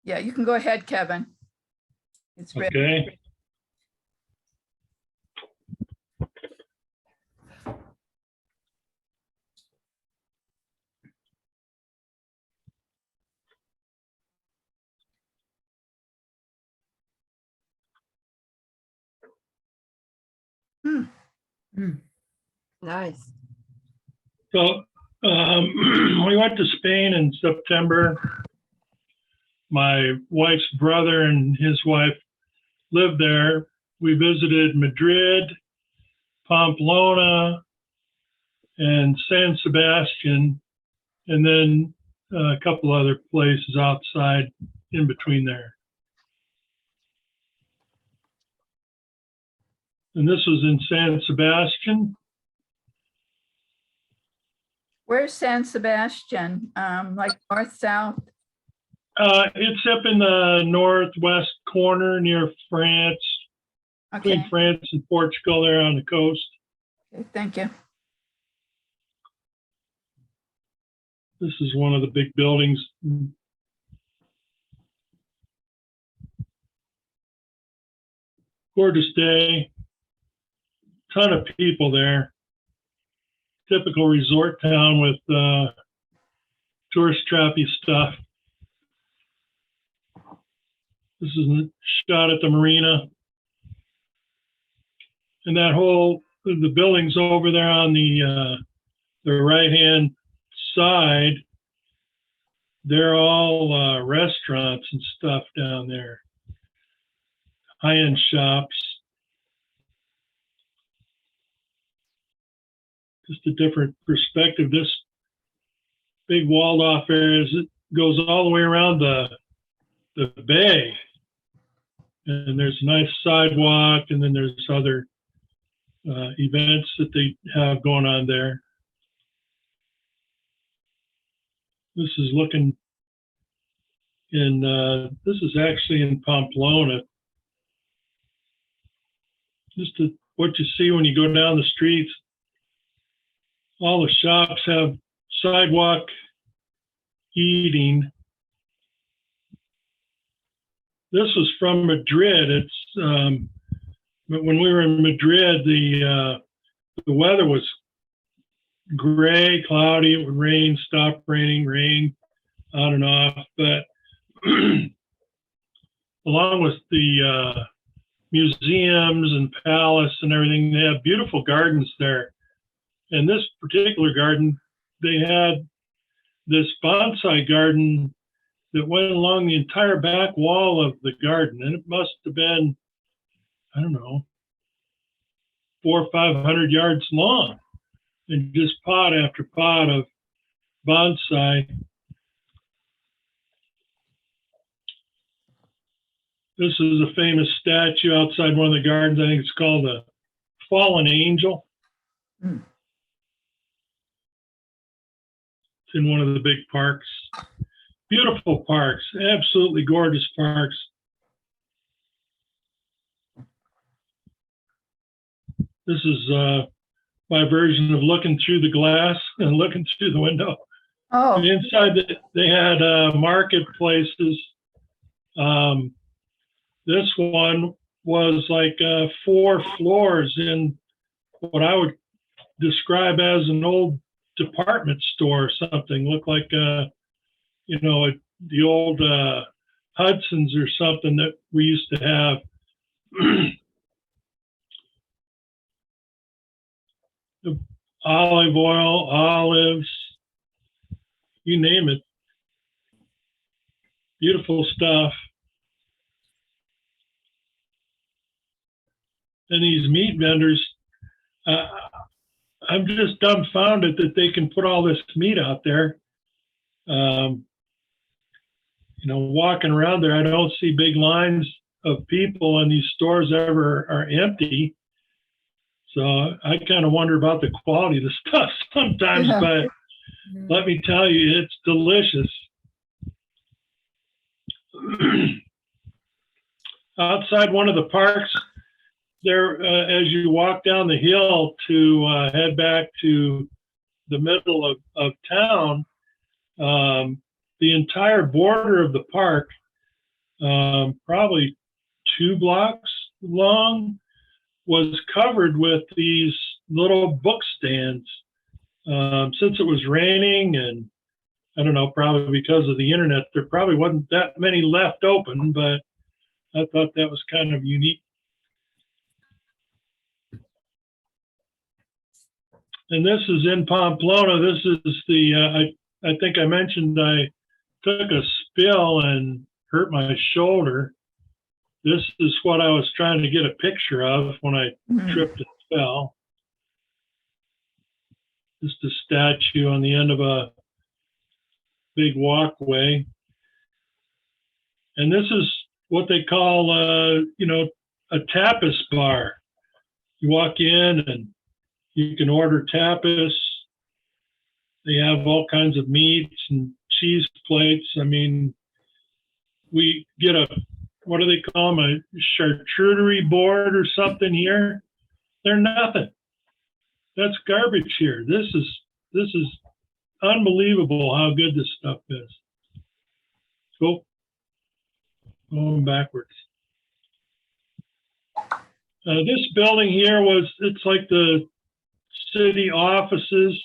Yeah, you can go ahead, Kevin. It's ready. Okay. Nice. So we went to Spain in September. My wife's brother and his wife lived there. We visited Madrid, Pamplona, and San Sebastian, and then a couple other places outside in between there. And this was in San Sebastian. Where's San Sebastian? Like north, south? It's up in the northwest corner near France, Okay, between France and Portugal there on the coast. okay, thank you. This is one of the big buildings. Gorgeous day. Ton of people there. Typical resort town with tourist trappy stuff. This is a shot at the marina. And that whole, the buildings over there on the right-hand side, they're all restaurants and stuff down there. High-end shops. Just a different perspective. This big walled off area it goes all the way around the bay. And there's a nice sidewalk, and then there's other events that they have going on there. This is looking in, this is actually in Pamplona. Just what you see when you go down the streets. All the shops have sidewalk eating. This was from Madrid. It's but when we were in Madrid, the weather was gray, cloudy. It would rain, stop raining, rain, on and off. But along with the museums and palace and everything, they have beautiful gardens there. And this particular garden, they had this bonsai garden that went along the entire back wall of the garden. And it must have been, I don't know, 400 or 500 yards long. And just pot after pot of bonsai. This is a famous statue outside one of the gardens. I think it's called the Fallen Angel. Mm. It's in one of the big parks. Beautiful parks, absolutely gorgeous parks. This is my version of looking through the glass and looking through the window. Oh, And inside, they had marketplaces. This one was like 4 floors in what I would describe as an old department store or something. Looked like, you know, the old Hudson's or something that we used to have. The olive oil, olives, you name it. Beautiful stuff. And these meat vendors, I'm just dumbfounded that they can put all this meat out there. You know, walking around there, I don't see big lines of people, and these stores ever are empty. So I kind of wonder about the quality of the stuff sometimes, Yeah. but let me tell you, it's delicious. Outside one of the parks, there, as you walk down the hill to head back to the middle of town, the entire border of the park probably 2 blocks long, was covered with these little book stands. Since it was raining and I don't know, probably because of the internet, there probably wasn't that many left open, but I thought that was kind of unique. And this is in Pamplona. This is I think I mentioned I took a spill and hurt my shoulder. This is what I was trying to get a picture of when I tripped and fell. Just a statue on the end of a big walkway. And this is what they call, a tapas bar. You walk in and you can order tapas. They have all kinds of meats and cheese plates. I mean, we get what do they call them, a charcuterie board or something here. They're nothing. That's garbage here. This is unbelievable how good this stuff is. Cool. Going backwards. This building here it's like the city offices,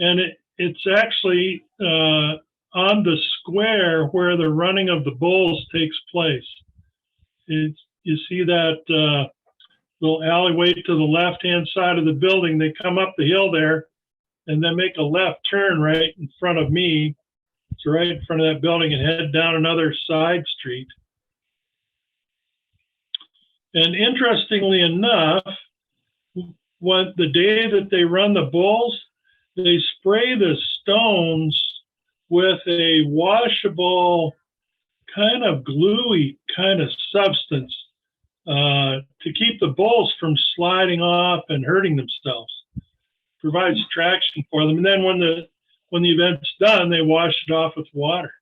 and it's actually on the square where the running of the bulls takes place. You see that little alleyway to the left-hand side of the building. They come up the hill there and then make a left turn right in front of me. It's right in front of that building and head down another side street. And interestingly enough, the day that they run the bulls, they spray the stones with a washable, kind of gluey kind of substance to keep the bulls from sliding off and hurting themselves. Provides traction for them. And then when the event's done, they wash it off with water.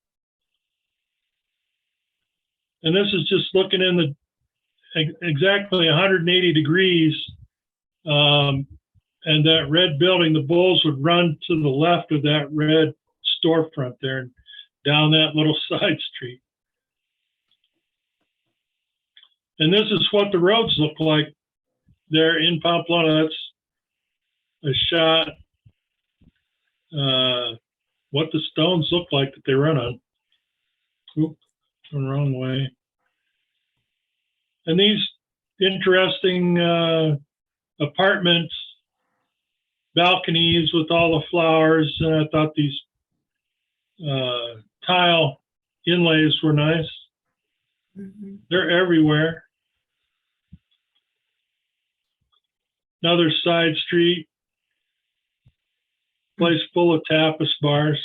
And this is just looking in exactly 180 degrees. And that red building, the bulls would run to the left of that red storefront there and down that little side street. And this is what the roads look like there in Pamplona. That's a shot what the stones look like that they run on. Oop, going the wrong way. And these interesting apartments, balconies with all the flowers. And I thought these tile inlays were nice. Mm-hmm. They're everywhere. Another side street, place full of tapas bars.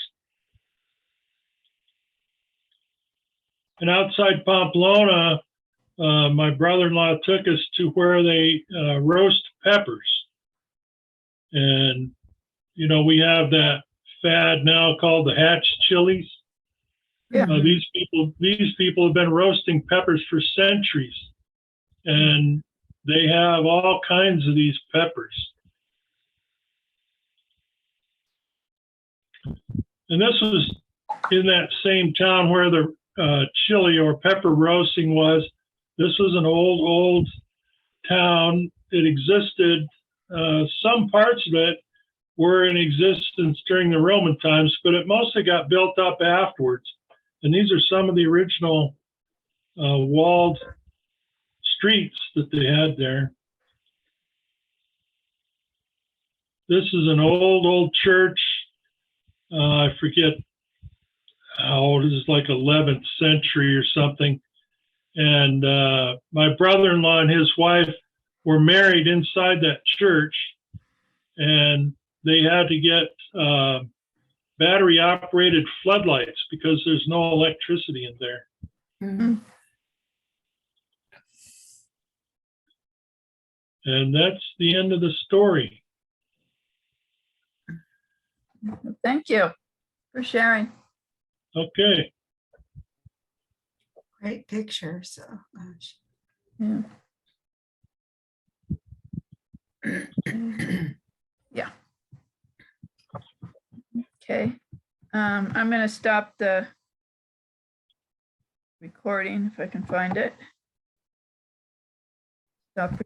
And outside Pamplona, my brother-in-law took us to where they roast peppers. And, we have that fad now called the Hatch chilies. Yeah. These people have been roasting peppers for centuries. And they have all kinds of these peppers. And this was in that same town where the chili or pepper roasting was. This was an old town. It existed. Some parts of it were in existence during the Roman times, but it mostly got built up afterwards. And these are some of the original walled streets that they had there. This is an old church. I forget how old it is, like 11th century or something. And my brother-in-law and his wife were married inside that church, and they had to get battery-operated floodlights because there's no electricity in there. Mm-hmm. And that's the end of the story. Thank you for sharing. Okay. Great picture. So, gosh. Yeah. Yeah. Okay. I'm going to stop the recording if I can find it. Stop